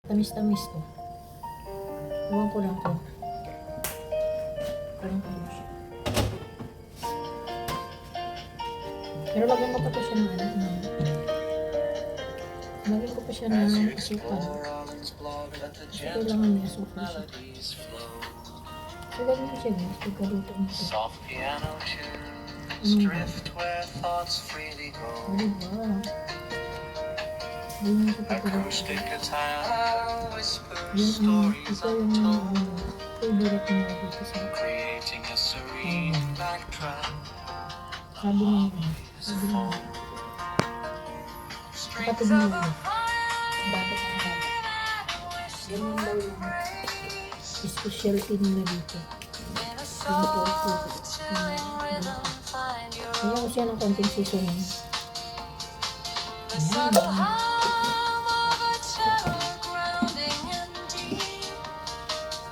Tamis-tamis to. Iwan ko lang to. Parang ano siya. Pero lagyan ko pa to siya ng ano. Lagyan ko pa siya ng asukal. Kailangan may asukal siya. So, lagyan ko siya guys. Pagkaluto mo ito. Diba? Ayun ko pagkaluto. Yun, ito yung favorite niya dito sa sabi niya kapatid niya yun bakit ang haba ganun daw yung specialty nila dito yung pork kaya ko siya ng konting seasoning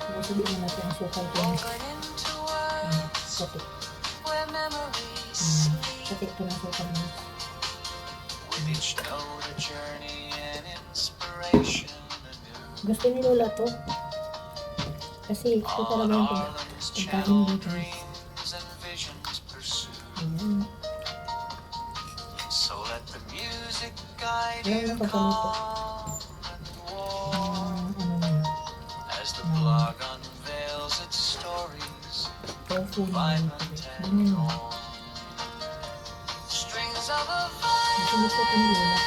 ayan sabihin natin ang sukal ko puti puti ito na sukal mo gusto ni Lola to kasi ito talaga yung pagkain dito ayan ayan ang pagkaluto tofu na yun. Ganyan yun. Nasulit ko itong Lola.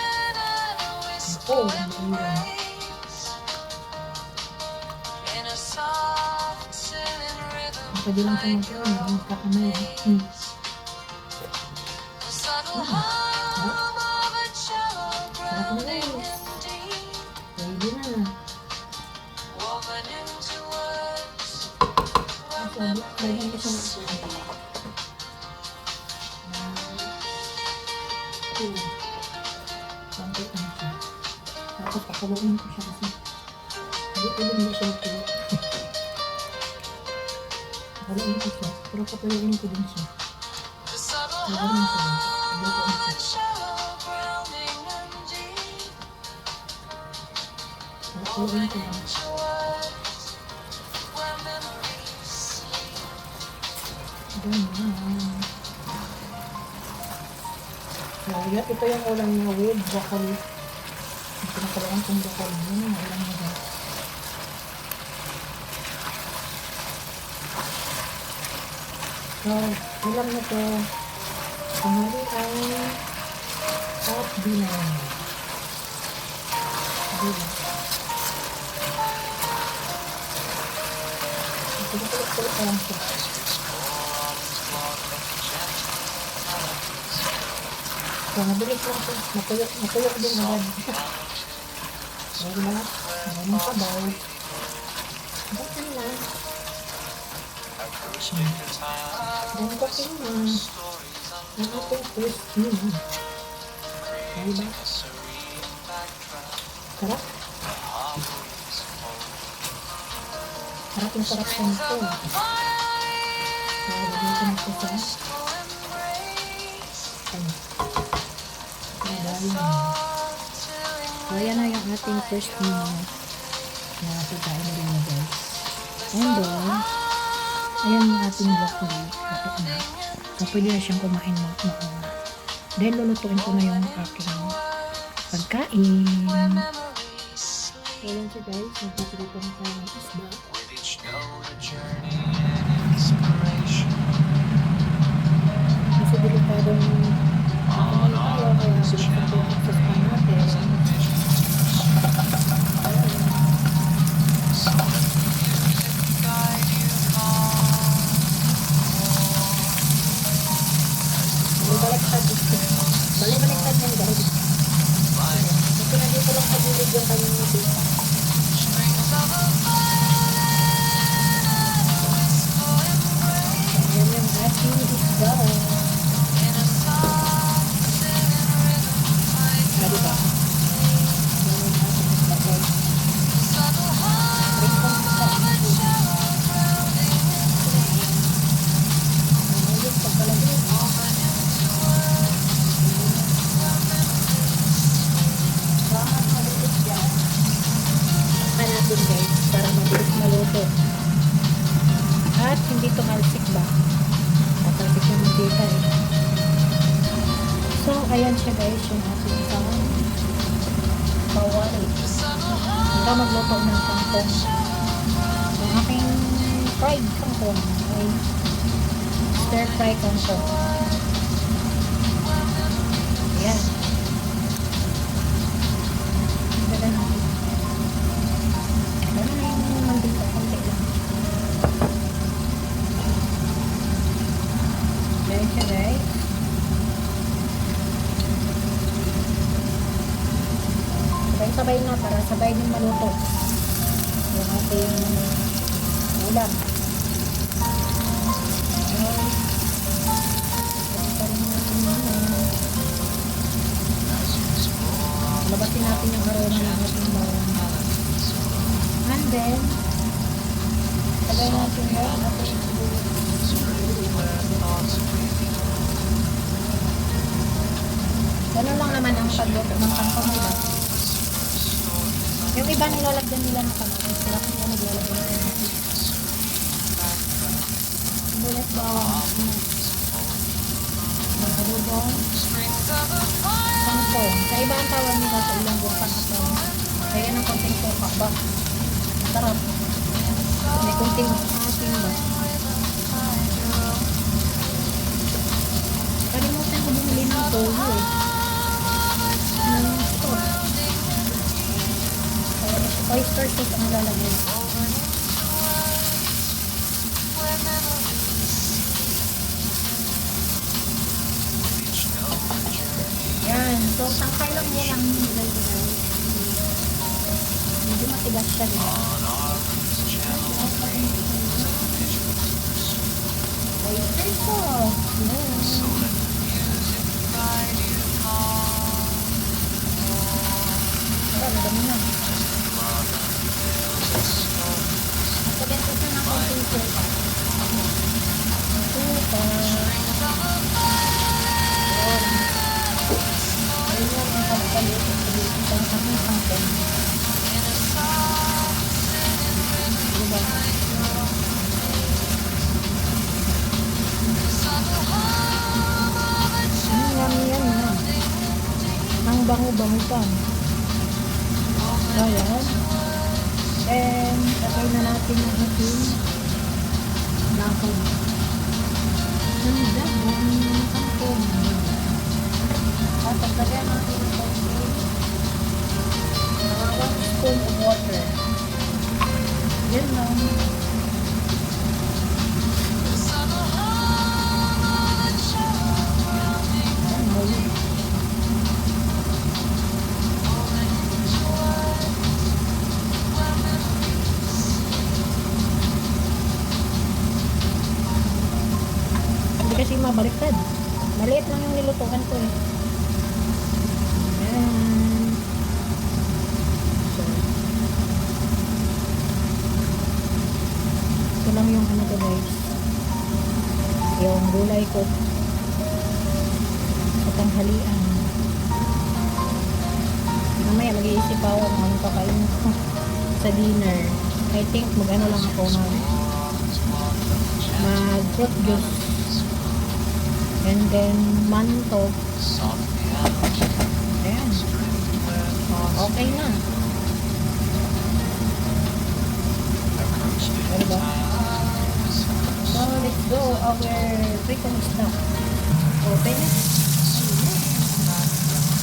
Ako, ang Lola. Pwede lang siya magkakamay. Magkakamay. Sarap na guys. Pwede na. Lagyan ko siya ng asukal. Sampit lang siya. Tapos papaluin ko siya kasi hindi ko din siya ito. Papaluin ko siya. Pero papaluin ko din siya. Lagyan mo siya. Papaluin ko siya. Papaluin ko lang. Ganyan. Ito yung ulam niya with broccoli. Yung pinakalawan kong broccoli. Yun yung ulam niya guys. So, ulam na to. Tanghalian at dinner. Diba? Ito lang siya. So, mabilis lang ito. Matuyok din agad. Meron na. Maraming sabaw. Bakit lang. Then, bakit na. Ang ating first meal. Diba? Sarap. Sarap yung sarap sa nito. So, lagyan ko na ito sa so, ayan na yung ating first meal na pagkain na rin na guys. And then, ayan yung ating broccoli. Kapit na. So, pwede na siyang kumain mauna. Then, lulutuin ko na yung aking pagkain. So, ayan siya guys. Nagpapilitan na tayo ng isda. Kasi delikadong tayo kaya delikado yung access pa natin. Balik-baliktad na yung guys. Ito na dito lang pagulid yung kanyang natin. Ayan yung ating isda. Diba? tumalsik ba? Tatalsik yung mantika eh. So, ayan siya guys, yung ating kawali. Hanggang magluto ng kangkong. Yung aking fried kangkong ay stir fry kangkong. Ayan. Ganda natin. Ganda na yung mandito, konti lang. Ayan siya guys. Sabay-sabay na para sabay din maluto yung ating ulam. Labasin natin yung aroma ng ating bawang. And then, sabay natin yung ating gano'n lang naman ang pagluto ng kangkong, diba? Yung iba nilalagyan nila ng kamatis. Sila kung nila naglalagyan ng kamatis. Bulat bawang. Ang adobong kangkong. Sa iba ang tawag nila sa ilang buong pangatang. Kaya ng konting sopa ba? Masarap. May konting asin ba? Kalimutan ko bumili ng toyo eh. Oyster sauce ang lalagay. Yan. So, tangkay lang mo lang nilagay ko guys. Medyo matigas siya din. Oyster sauce. Yan. Dami na. Pagkakita siya ng konting suka. Suka. Ayun yung ang pagkalit. Ang aking kangkong. Diba? Yummy yan na. Ang bango-bango pa. Ayan. And, tapay na natin ang ating lakad. Ang dabong kangkong. At pagkagyan natin ang konting 1 spoon of water. Yan lang. Yan, muli. Kasi mabaliktad. Maliit lang yung nilutukan ko eh. Ayan. So, ito lang yung ano ko guys. Yung gulay ko. Sa tanghalian. Mamaya mag-iisip ako kung ano kakain ko sa dinner. I think mag-ano lang ako mag-fruit juice. And then, manto. Ayan. Okay na. Diba? So, let's go our freaking stuff. Open it.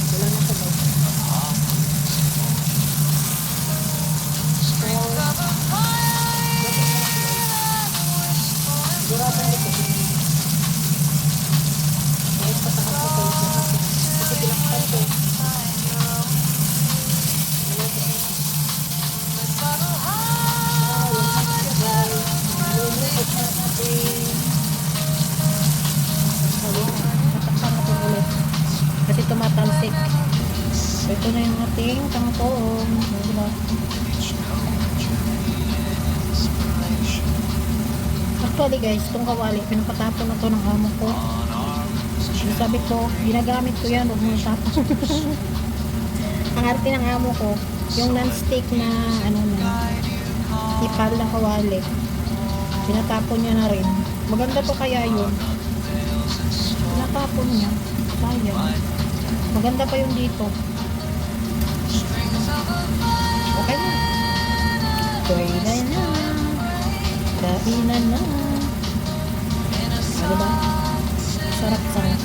Wala na ito guys. Sigurado ito. Kasi tumatalsik. Ito na yung ating kangkong. Diba? Actually guys, itong kawali, pinapatapon na to ng amo ko. Sabi ko, ginagamit ko yan, huwag mo tapon. Ang arte ng amo ko, yung non-stick na, ano na, ipal ng kawali. Pinatapon niya na rin. Maganda pa kaya yun. Pinatapon niya. Sayang. Maganda pa yung dito. Okay na. Kainan na. Kainan na. Ano ba? Sarap-sarap.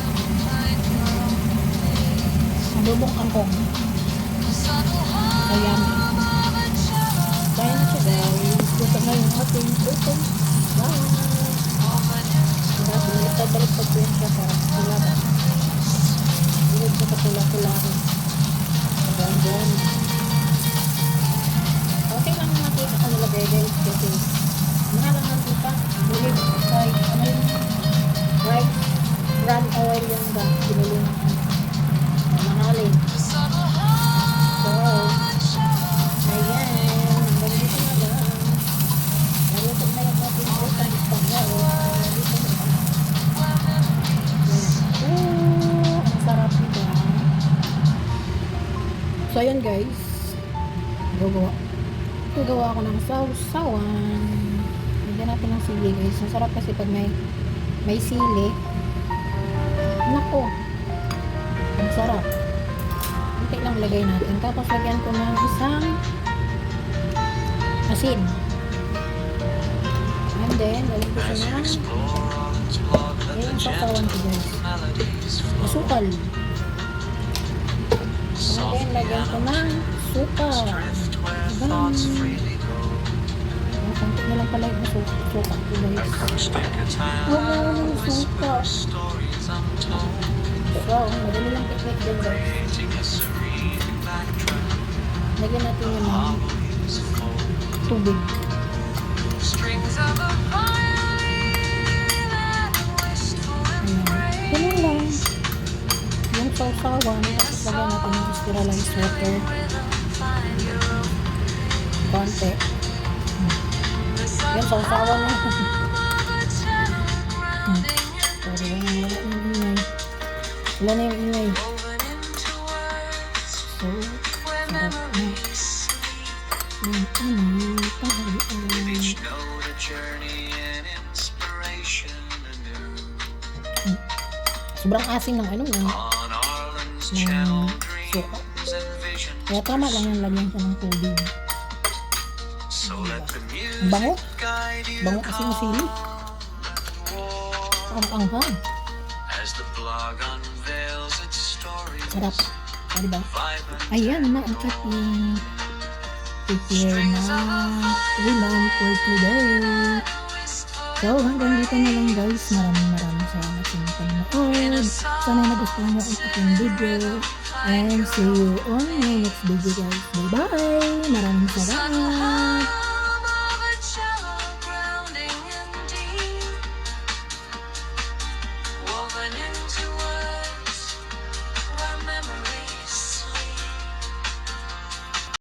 Adobong kangkong. Ayan. Kaya na siya guys. Ito na yung ating utong. Bye. Balik pa siya para pula ba. Bilog sa kapula-pula rin. Ayan. Okay lang nakita ko nilagay guys kasi mahal lang ang kita. Bilib kay ano yung rice bran oil yung ba. Binili ng mahalin. So, ayan. Hanggang dito na lang. Nalutog na yung ating utang pangyaw. Dito na lang. Ang sarap nito. So, ayan guys. Gagawa ako ng sausawan. Lagyan natin ng sili guys. Ang sarap kasi pag may sili. Nako. Ang sarap. Kunti lang lagay natin. Tapos lagyan ko ng isang asin. And then, lagyan ko siya ng yung sausawan ko guys. Asukal. And then, lagyan ko ng suka. Ganun. Kunti na lang pala yung suka ko guys. Wala ng suka. So, madali lang piknik din guys. Lagyan natin yun ng tubig. Ayan. Ganun lang. Yung sausawan, tapos lagyan natin ng sterilized water. Konti. Yan, sausawan na. Sorry, wala na yung ingay. Wala na yung ingay. So, sarap na. Yung tahalian. Sobrang asin ng ano ng suka. Kaya tama lang yung lagyan siya ng tubig. Ang bango. Bango kasi ng sili. Ang anghang. Sarap. Diba? Ayan na ang ating prepare na ulam for today. So, hanggang dito na lang guys. Maraming salamat sa inyong panonood. Sana nagustuhan nyo ang aking video. And see you on my next video guys. Bye-bye! Maraming salamat!